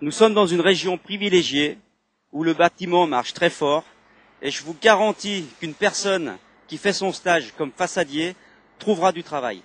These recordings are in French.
Nous sommes dans une région privilégiée où le bâtiment marche très fort et je vous garantis qu'une personne qui fait son stage comme façadier trouvera du travail.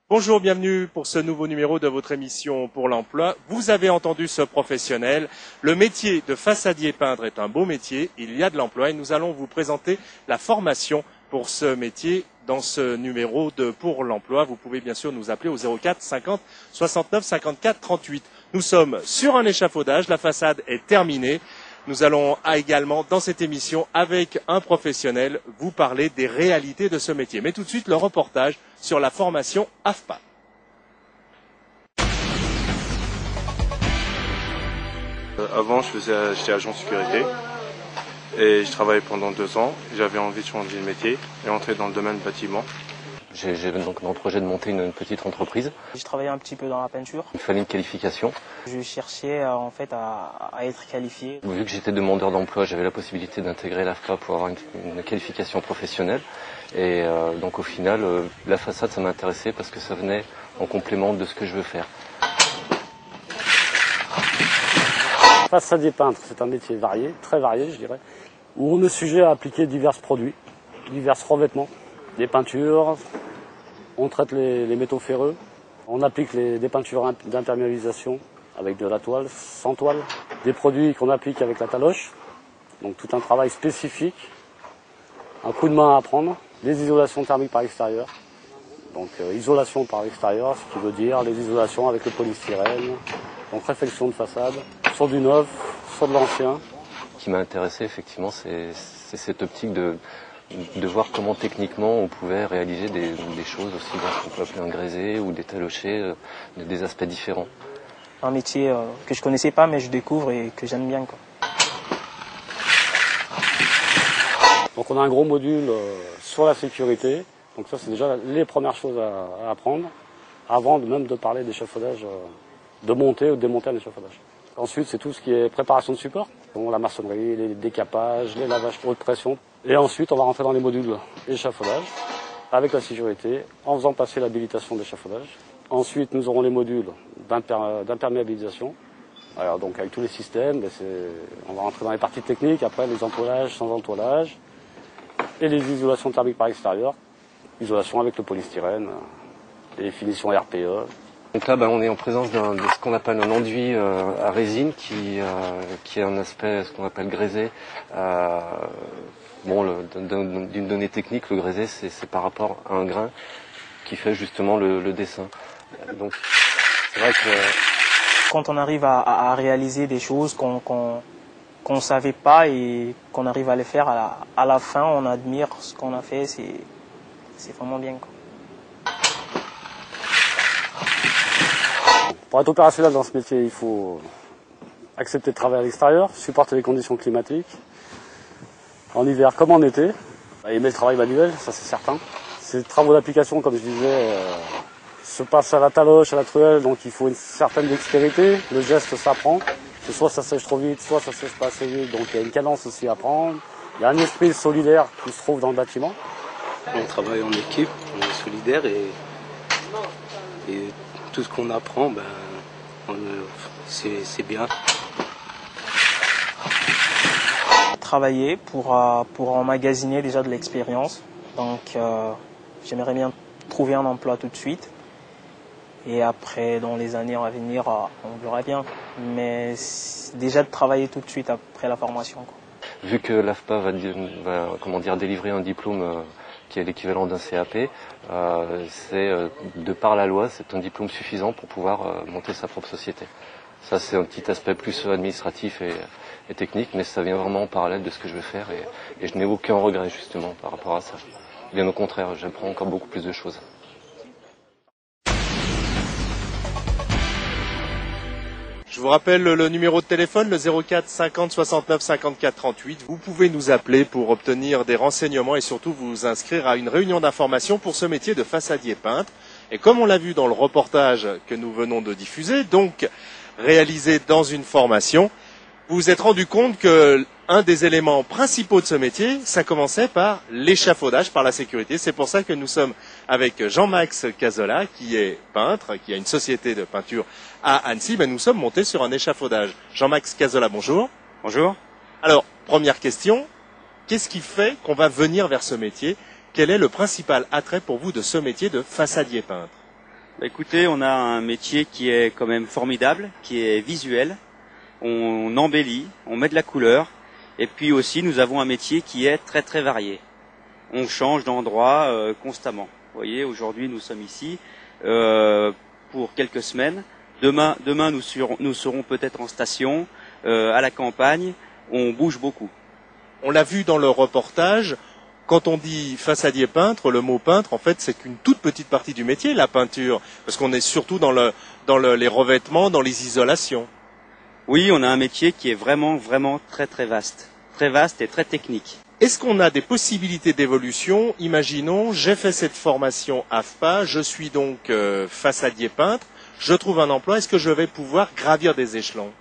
Bonjour, bienvenue pour ce nouveau numéro de votre émission pour l'emploi. Vous avez entendu ce professionnel. Le métier de façadier peintre est un beau métier. Il y a de l'emploi et nous allons vous présenter la formation pour ce métier dans ce numéro de Pour l'emploi. Vous pouvez bien sûr nous appeler au 04 50 69 54 38. Nous sommes sur un échafaudage. La façade est terminée. Nous allons également, dans cette émission, avec un professionnel, vous parler des réalités de ce métier. Mais tout de suite, le reportage sur la formation AFPA. Avant, j'étais agent de sécurité et je travaillais pendant 2 ans. J'avais envie de changer de métier et entrer dans le domaine du bâtiment. J'ai donc dans le projet de monter une petite entreprise. Je travaillais un petit peu dans la peinture. Il fallait une qualification. Je cherchais en fait à être qualifié. Vu que j'étais demandeur d'emploi, j'avais la possibilité d'intégrer l'AFPA pour avoir une qualification professionnelle. Et donc au final, la façade, ça m'intéressait parce que ça venait en complément de ce que je veux faire. Façadier peintre, c'est un métier varié, très varié je dirais, où on est sujet à appliquer divers produits, divers revêtements, des peintures, on traite les métaux ferreux, on applique des peintures d'imperméabilisation avec de la toile, sans toile, des produits qu'on applique avec la taloche, donc tout un travail spécifique, un coup de main à apprendre, des isolations thermiques par l'extérieur, donc isolation par l'extérieur, ce qui veut dire les isolations avec le polystyrène, donc réfection de façade, sur du neuf, sur de l'ancien. Ce qui m'a intéressé effectivement, c'est cette optique de voir comment techniquement on pouvait réaliser des choses aussi bien ce qu'on peut appeler un grésé ou des talochés, des aspects différents. Un métier que je connaissais pas mais je découvre et que j'aime bien, quoi. Donc on a un gros module sur la sécurité, donc ça c'est déjà les premières choses à apprendre, avant même de parler d'échafaudage, de monter ou de démonter un échafaudage. Ensuite c'est tout ce qui est préparation de support, donc la maçonnerie, les décapages, les lavages haute pression. Et ensuite, on va rentrer dans les modules échafaudage, avec la sécurité, en faisant passer l'habilitation d'échafaudage. Ensuite, nous aurons les modules d'imperméabilisation. Alors, donc, avec tous les systèmes, on va rentrer dans les parties techniques, après les entoilages, sans entoilage, et les isolations thermiques par extérieur, isolation avec le polystyrène, et les finitions RPE. Donc là, on est en présence de ce qu'on appelle un enduit à résine, qui est un aspect, ce qu'on appelle grésé. D'une donnée technique, le grésé, c'est par rapport à un grain qui fait justement le dessin. Donc, c'est vrai que quand on arrive à réaliser des choses qu'on savait pas et qu'on arrive à les faire à la fin, on admire ce qu'on a fait, c'est vraiment bien, quoi. Pour être opérationnel dans ce métier, il faut accepter de travailler à l'extérieur, supporter les conditions climatiques, en hiver comme en été, aimer le travail manuel, ça c'est certain. Ces travaux d'application, comme je disais, se passent à la taloche, à la truelle, donc il faut une certaine dextérité. Le geste s'apprend, soit ça sèche trop vite, soit ça sèche pas assez vite, donc il y a une cadence aussi à prendre. Il y a un esprit solidaire qui se trouve dans le bâtiment. On travaille en équipe, on est solidaire et tout ce qu'on apprend, c'est bien. Travailler pour emmagasiner déjà de l'expérience. Donc j'aimerais bien trouver un emploi tout de suite. Et après, dans les années à venir, on verra bien. Mais déjà de travailler tout de suite après la formation, quoi. Vu que l'AFPA va délivrer un diplôme qui est l'équivalent d'un CAP, de par la loi, c'est un diplôme suffisant pour pouvoir monter sa propre société. Ça, c'est un petit aspect plus administratif et technique, mais ça vient vraiment en parallèle de ce que je veux faire et je n'ai aucun regret justement par rapport à ça. Bien au contraire, j'apprends encore beaucoup plus de choses. Je vous rappelle le numéro de téléphone, le 04 50 69 54 38. Vous pouvez nous appeler pour obtenir des renseignements et surtout vous inscrire à une réunion d'information pour ce métier de façadier peintre. Et comme on l'a vu dans le reportage que nous venons de diffuser, donc réalisé dans une formation, Vous vous êtes rendu compte que un des éléments principaux de ce métier, ça commençait par l'échafaudage, par la sécurité. C'est pour ça que nous sommes avec Jean-Max Cazola, qui est peintre, qui a une société de peinture à Annecy. Mais nous sommes montés sur un échafaudage. Jean-Max Cazola, bonjour. Bonjour. Alors, première question, qu'est-ce qui fait qu'on va venir vers ce métier? Quel est le principal attrait pour vous de ce métier de façadier peintre? Écoutez, on a un métier qui est quand même formidable, qui est visuel. On embellit, on met de la couleur. Et puis aussi, nous avons un métier qui est très très varié. On change d'endroit constamment. Vous voyez, aujourd'hui, nous sommes ici pour quelques semaines. Demain nous serons peut-être en station, à la campagne. On bouge beaucoup. On l'a vu dans le reportage. Quand on dit façadier peintre, le mot peintre, en fait, c'est qu'une toute petite partie du métier, la peinture, parce qu'on est surtout dans les revêtements, dans les isolations. Oui, on a un métier qui est vraiment très vaste et très technique. Est-ce qu'on a des possibilités d'évolution? Imaginons, j'ai fait cette formation AFPA, je suis donc façadier peintre, je trouve un emploi, est-ce que je vais pouvoir gravir des échelons?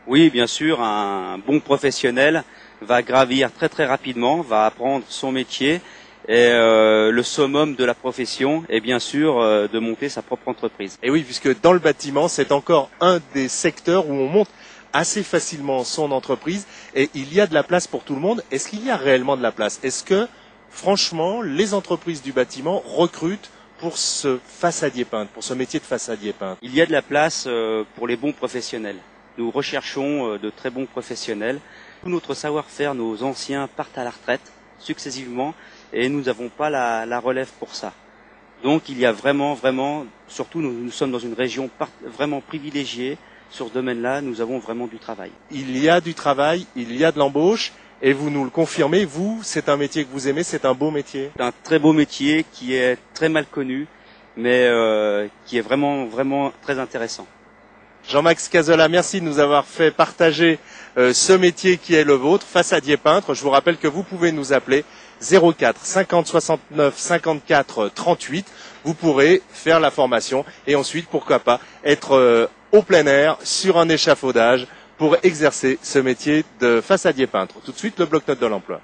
Oui, bien sûr, un bon professionnel va gravir très rapidement, va apprendre son métier et le summum de la profession est bien sûr de monter sa propre entreprise. Et oui, puisque dans le bâtiment, c'est encore un des secteurs où on monte assez facilement son entreprise et il y a de la place pour tout le monde. Est-ce qu'il y a réellement de la place? Est-ce que, franchement, les entreprises du bâtiment recrutent pour ce façadier peintre, pour ce métier de façadier peintre? Il y a de la place pour les bons professionnels. Nous recherchons de très bons professionnels. Tout notre savoir-faire, nos anciens partent à la retraite successivement et nous n'avons pas la relève pour ça. Donc il y a vraiment, surtout nous sommes dans une région vraiment privilégiée. Sur ce domaine-là, nous avons vraiment du travail. Il y a du travail, il y a de l'embauche et vous nous le confirmez, vous, c'est un métier que vous aimez, c'est un beau métier? C'est un très beau métier qui est très mal connu, mais qui est vraiment très intéressant. Jean-Max Cazola, merci de nous avoir fait partager ce métier qui est le vôtre, façadier peintre. Je vous rappelle que vous pouvez nous appeler 04 50 69 54 38. Vous pourrez faire la formation et ensuite, pourquoi pas, être au plein air sur un échafaudage pour exercer ce métier de façadier peintre. Tout de suite, le bloc-notes de l'emploi.